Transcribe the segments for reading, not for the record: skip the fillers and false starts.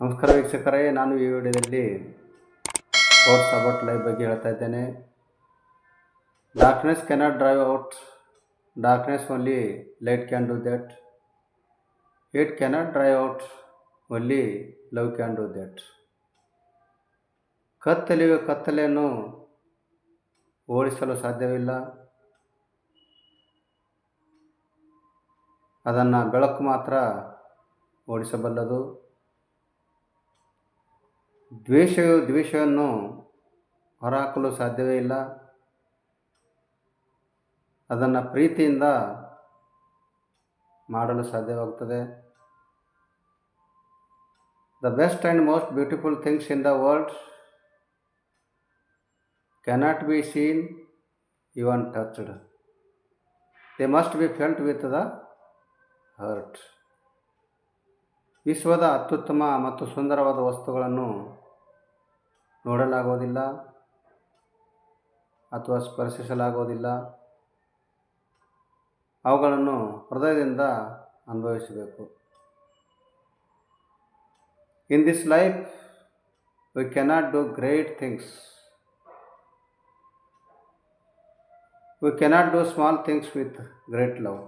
ನಮಸ್ಕಾರ ವೀಕ್ಷಕರೇ, ನಾನು ಈ ವಿಡಿಯೋದಲ್ಲಿ ಥಾಟ್ಸ್ ಅಬೌಟ್ ಲೈಫ್ ಬಗ್ಗೆ ಹೇಳ್ತಾ ಇದ್ದೇನೆ. Darkness cannot drive out darkness, only light can do that. It cannot drive out, only love can do that. ಕತ್ತಲೆಯನ್ನು ಓಡಿಸಲು ಸಾಧ್ಯವಿಲ್ಲ, ಅದನ್ನು ಬೆಳಕು ಮಾತ್ರ ಓಡಿಸಬಲ್ಲದು. ದ್ವೇಷವನ್ನು ಹೊರಹಾಕಲು ಸಾಧ್ಯವೇ ಇಲ್ಲ, ಅದನ್ನು ಪ್ರೀತಿಯಿಂದ ಮಾಡಲು ಸಾಧ್ಯವಾಗುತ್ತದೆ. The best and most beautiful things in the world cannot be seen, even touched. They must be felt with the heart. ವಿಶ್ವದ ಅತ್ಯುತ್ತಮ ಮತ್ತು ಸುಂದರವಾದ ವಸ್ತುಗಳನ್ನು ನೋಡಲಾಗುವುದಿಲ್ಲ ಅಥವಾ ಸ್ಪರ್ಶಿಸಲಾಗುವುದಿಲ್ಲ, ಅವುಗಳನ್ನು ಹೃದಯದಿಂದ ಅನುಭವಿಸಬೇಕು. In this life we cannot do great things, we cannot do small things with great love.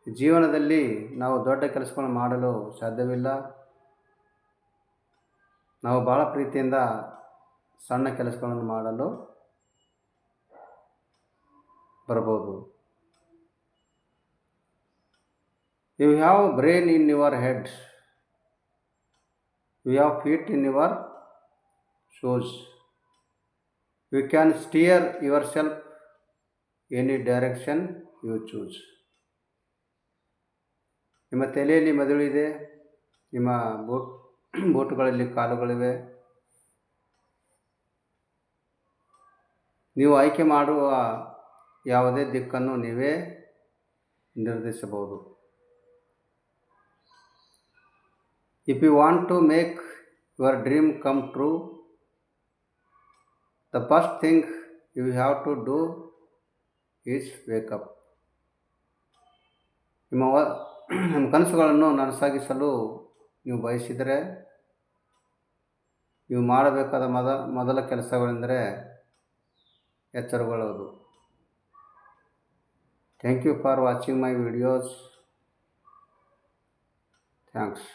ಜೀವನದಲ್ಲಿ ನಾವು ದೊಡ್ಡ ಕೆಲಸಗಳನ್ನು ಮಾಡಲು ಸಾಧ್ಯವಿಲ್ಲ, ನಾವು ಭಾಳ ಪ್ರೀತಿಯಿಂದ ಸಣ್ಣ ಕೆಲಸಗಳನ್ನು ಮಾಡಲು ಬರಬಹುದು. You have brain in your head, you have feet in your shoes. You can steer yourself any direction you choose. ನಿಮ್ಮ ತಲೆಯಲ್ಲಿ ಮೆದುಳಿದೆ, ನಿಮ್ಮ ಬೂಟುಗಳಲ್ಲಿ ಕಾಲುಗಳಿವೆ. ನೀವು ಆಯ್ಕೆ ಮಾಡುವ ಯಾವುದೇ ದಿಕ್ಕನ್ನು ನೀವೇ ನಿರ್ಧರಿಸಬಹುದು. If you want to make your dream come true, the first thing you have to do is wake up. ನಿಮ್ಮ ಕನಸುಗಳನ್ನು ನನಸಾಗಿಸಲು ನೀವು ಬಯಸಿದರೆ ನೀವು ಮಾಡಬೇಕಾದ ಮೊದಲ ಕೆಲಸಗಳೆಂದರೆ ಎಚ್ಚರಗೊಳ್ಳುವುದು. Thank you for watching my videos. Thanks.